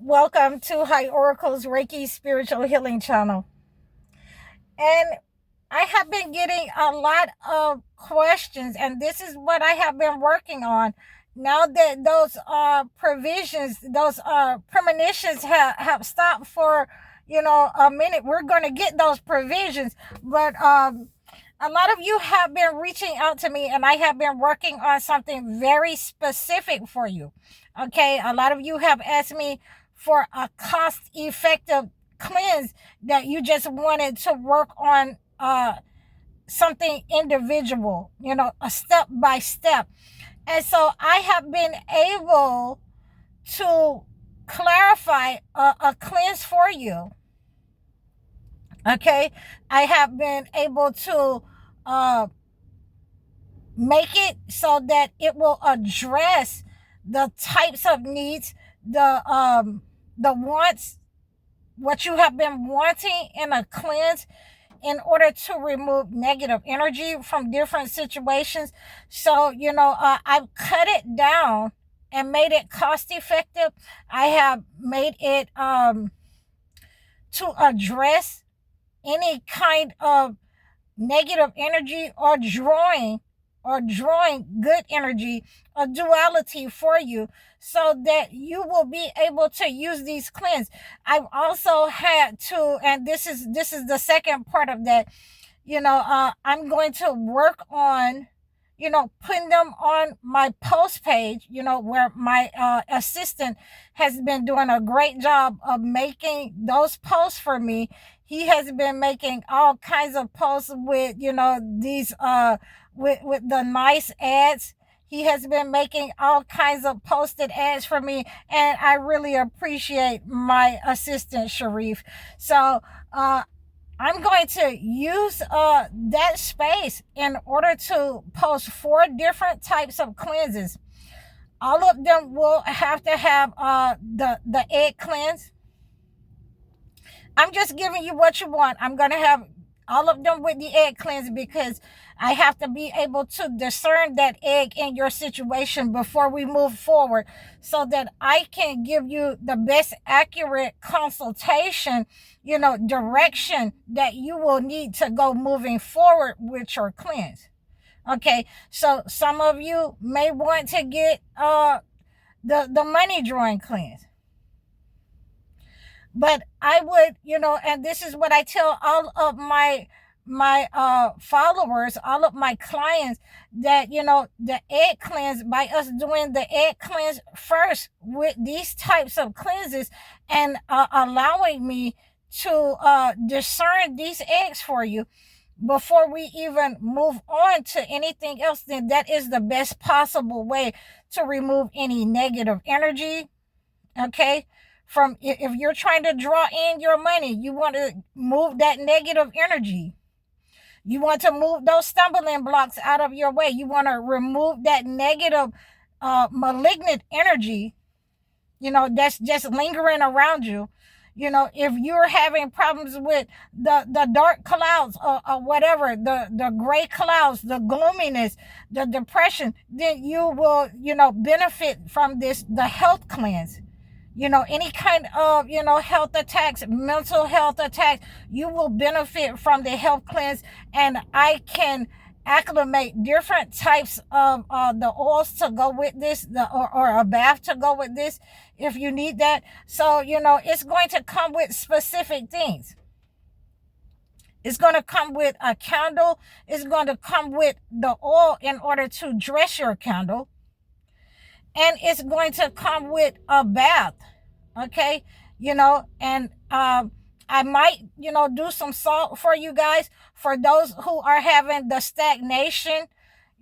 Welcome to High Oracle's Reiki Spiritual Healing Channel. And I have been getting a lot of questions, and this is what I have been working on. Now that those provisions, those premonitions have stopped for a minute, we're going to get those provisions. But a lot of you have been reaching out to me, and I have been working on something very specific for you. Okay, a lot of you have asked me for a cost effective cleanse that you just wanted to work on something individual, a step by step. And so I have been able to clarify a cleanse for you. Okay, I have been able to make it so that it will address the types of needs, the wants, what you have been wanting in a cleanse, in order to remove negative energy from different situations. So I've cut it down and made it cost effective. I have made it to address any kind of negative energy, or drawing good energy, a duality for you, so that you will be able to use these cleanse. I've also had to, and this is the second part of that. I'm going to work on putting them on my post page, where my assistant has been doing a great job of making those posts for me. He has been making all kinds of posts with, these with the nice ads. He has been making all kinds of posted ads for me, and I really appreciate my assistant Sharif. So I'm going to use that space in order to post 4 different types of cleanses. All of them will have to have the egg cleanse. I'm just giving you what you want. I'm going to have all of them with the egg cleanse, because I have to be able to discern that egg in your situation before we move forward, so that I can give you the best accurate consultation, direction that you will need to go moving forward with your cleanse. Okay, so some of you may want to get the money drawing cleanse. But I would, and this is what I tell all of my followers, all of my clients, that the egg cleanse, by us doing the egg cleanse first with these types of cleanses, and allowing me to discern these eggs for you before we even move on to anything else, then that is the best possible way to remove any negative energy. Okay, from, if you're trying to draw in your money, you want to move that negative energy, you want to move those stumbling blocks out of your way, you want to remove that negative malignant energy, that's just lingering around you. If you're having problems with the dark clouds, or whatever, the gray clouds, the gloominess, the depression, then you will benefit from the health cleanse. Any kind of health attacks, mental health attacks, you will benefit from the health cleanse. And I can acclimate different types of the oils to go with this, or a bath to go with this, if you need that. So it's going to come with specific things. It's going to come with a candle. It's going to come with the oil in order to dress your candle, and it's going to come with a bath. Okay, and I might do some salt for you guys, for those who are having the stagnation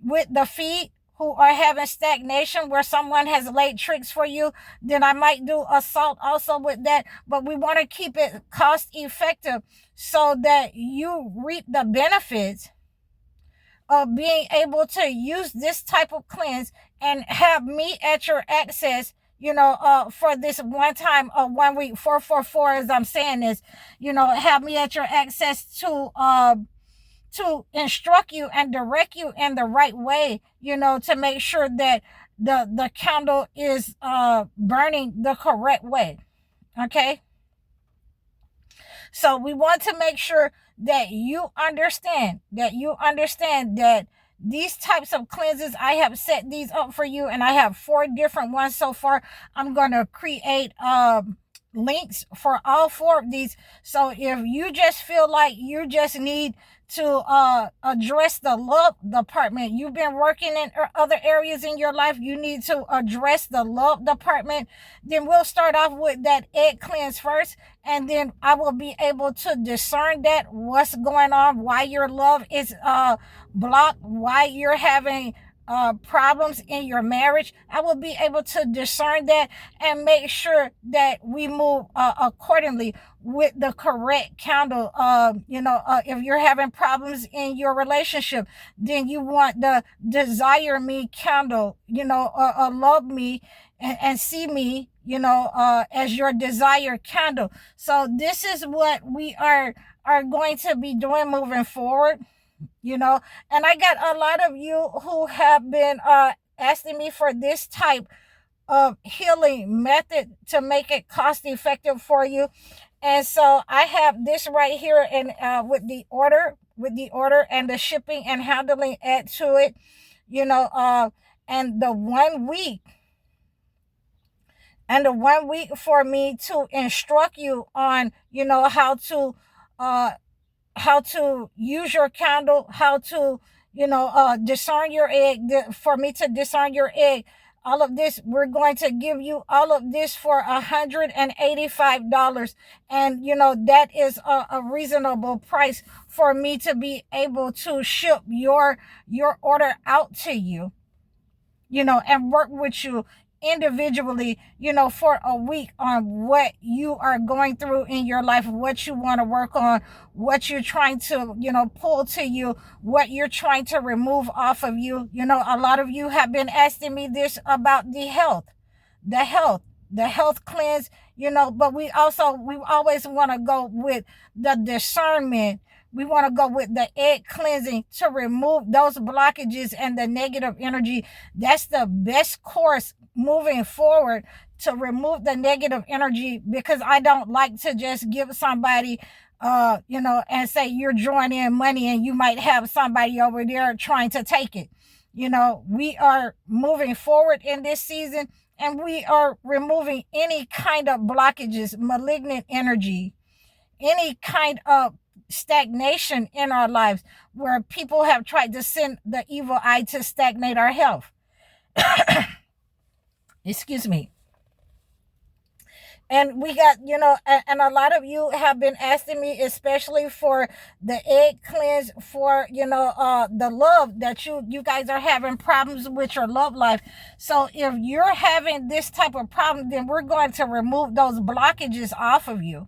with the feet, who are having stagnation where someone has laid tricks for you. Then I might do a salt also with that. But we want to keep it cost effective, so that you reap the benefits of being able to use this type of cleanse, and have me at your access, for this one time, 1 week, 444, as I'm saying this, have me at your access to instruct you and direct you in the right way, to make sure that the candle is burning the correct way. Okay. So we want to make sure that you understand that these types of cleanses, I have set these up for you, and I have 4 different ones so far. I'm going to create links for all 4 of these. So if you just feel like you just need to address the love department, you've been working in other areas in your life, you need to address the love department, then we'll start off with that egg cleanse first, and then I will be able to discern that what's going on, why your love is blocked, why you're having problems in your marriage. I will be able to discern that and make sure that we move accordingly with the correct candle. If you're having problems in your relationship, then you want the desire me candle, love me and see me, as your desire candle. So this is what we are going to be doing moving forward. And I got a lot of you who have been asking me for this type of healing method to make it cost effective for you. And so I have this right here, and with the order and the shipping and handling add to it, and the 1 week for me to instruct you on, how to use your candle, how to, discern your egg, for me to discern your egg. All of this, we're going to give you all of this for $185. And, that is a reasonable price for me to be able to ship your order out to you, and work with you individually, for a week on what you are going through in your life, what you want to work on, what you're trying to, pull to you, what you're trying to remove off of you. A lot of you have been asking me this about the health cleanse, but we always want to go with the discernment. We want to go with the egg cleansing to remove those blockages and the negative energy. That's the best course moving forward, to remove the negative energy, because I don't like to just give somebody, and say you're drawing in money and you might have somebody over there trying to take it. We are moving forward in this season, and we are removing any kind of blockages, malignant energy, any kind of stagnation in our lives where people have tried to send the evil eye to stagnate our health. Excuse me. And we got, and a lot of you have been asking me, especially for the egg cleanse, for, the love that you guys are having problems with your love life. So if you're having this type of problem, then we're going to remove those blockages off of you.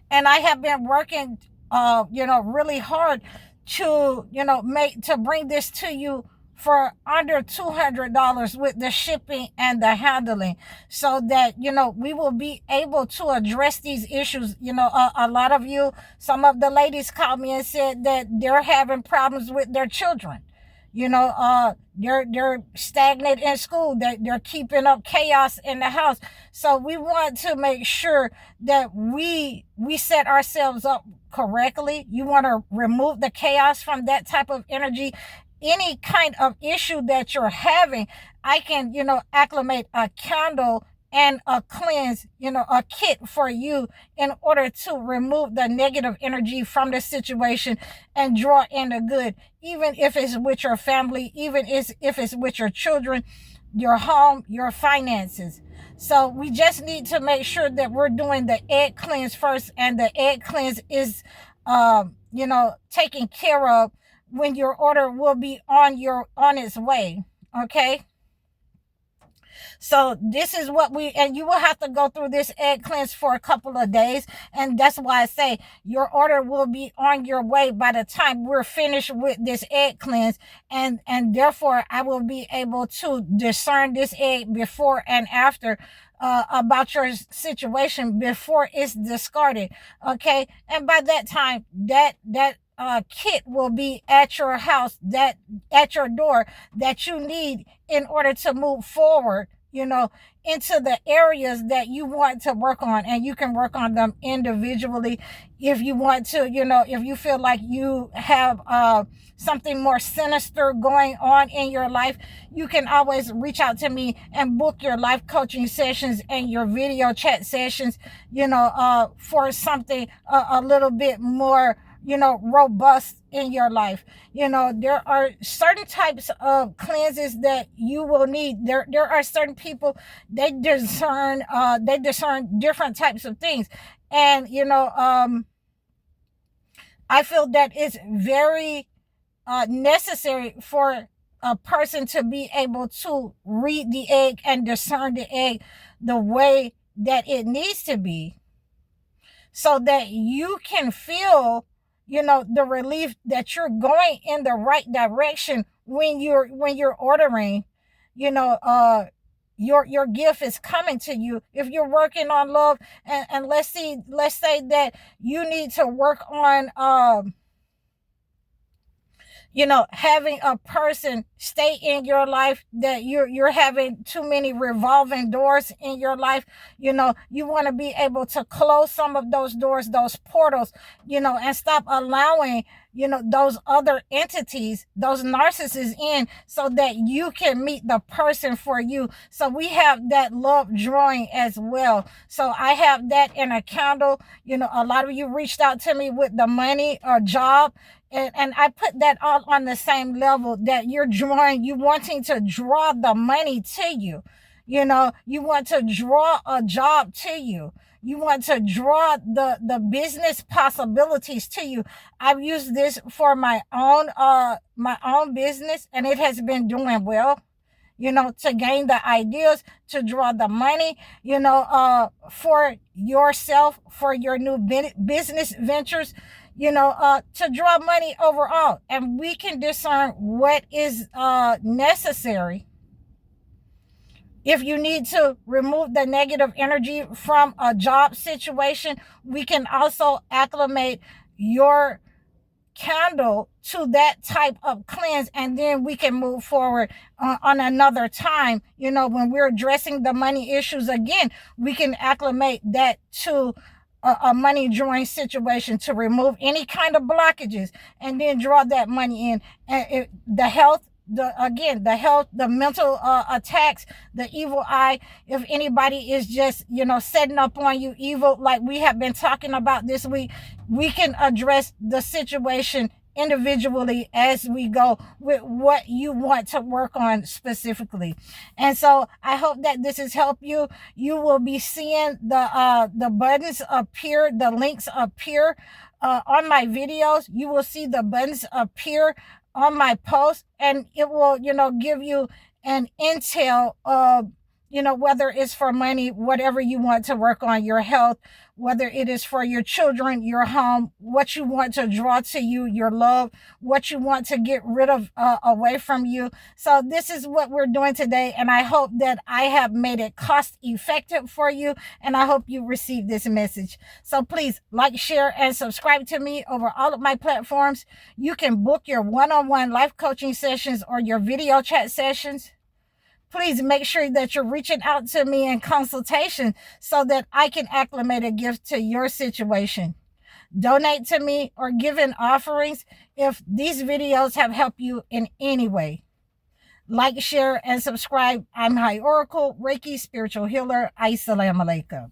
And I have been working, really hard to, to bring this to you for under $200 with the shipping and the handling, so that, we will be able to address these issues. A lot of you, some of the ladies called me and said that they're having problems with their children. They're stagnant in school, that they're keeping up chaos in the house. So we want to make sure that we set ourselves up correctly. You want to remove the chaos from that type of energy. Any kind of issue that you're having, I can, acclimate a candle and a cleanse, a kit for you in order to remove the negative energy from the situation and draw in the good, even if it's with your family, even if it's with your children, your home, your finances. So we just need to make sure that we're doing the egg cleanse first, and the egg cleanse is, taken care of when your order will be on its way. Okay. So this is what and you will have to go through this egg cleanse for a couple of days. And that's why I say your order will be on your way by the time we're finished with this egg cleanse. And therefore I will be able to discern this egg before and after, about your situation before it's discarded. Okay. And by that time, that kit will be at your house, that at your door, that you need in order to move forward, into the areas that you want to work on, and you can work on them individually. If you want to, if you feel like you have something more sinister going on in your life, you can always reach out to me and book your life coaching sessions and your video chat sessions, for something a little bit more, robust in your life. There are certain types of cleanses that you will need. There are certain people, they discern different types of things. And I feel that it's very necessary for a person to be able to read the egg and discern the egg the way that it needs to be, so that you can feel, the relief that you're going in the right direction when you're ordering, your gift is coming to you. If you're working on love, and let's say that you need to work on having a person stay in your life, that you're having too many revolving doors in your life. You want to be able to close some of those doors, those portals, and stop allowing, those other entities, those narcissists in, so that you can meet the person for you. So we have that love drawing as well. So I have that in a candle. A lot of you reached out to me with the money or job. And I put that all on the same level, that you wanting to draw the money to you. You want to draw a job to you. You want to draw the business possibilities to you. I've used this for my own business, and it has been doing well. To gain the ideas, to draw the money, for yourself, for your new business ventures, to draw money overall. And we can discern what is necessary. If you need to remove the negative energy from a job situation, we can also acclimate your candle to that type of cleanse, and then we can move forward on another time. When we're addressing the money issues again, we can acclimate that to a money drawing situation, to remove any kind of blockages, and then draw that money in. And the health, the mental attacks, the evil eye. If anybody is just, setting up on you evil, like we have been talking about this week, we can address the situation individually as we go with what you want to work on specifically. And so I hope that this has helped you. You will be seeing the buttons appear, the links appear on my videos. You will see the buttons appear on my post, and it will, give you an intel of, whether it's for money, whatever you want to work on, your health, whether it is for your children, your home, what you want to draw to you, your love, what you want to get rid of away from you. So this is what we're doing today, and I hope that I have made it cost effective for you, and I hope you receive this message. So please like, share, and subscribe to me over all of my platforms. You can book your one-on-one life coaching sessions or your video chat sessions. Please make sure that you're reaching out to me in consultation, so that I can acclimate a gift to your situation. Donate to me or give in offerings if these videos have helped you in any way. Like, share, and subscribe. I'm High Oracle, Reiki Spiritual Healer. Assalamu alaikum.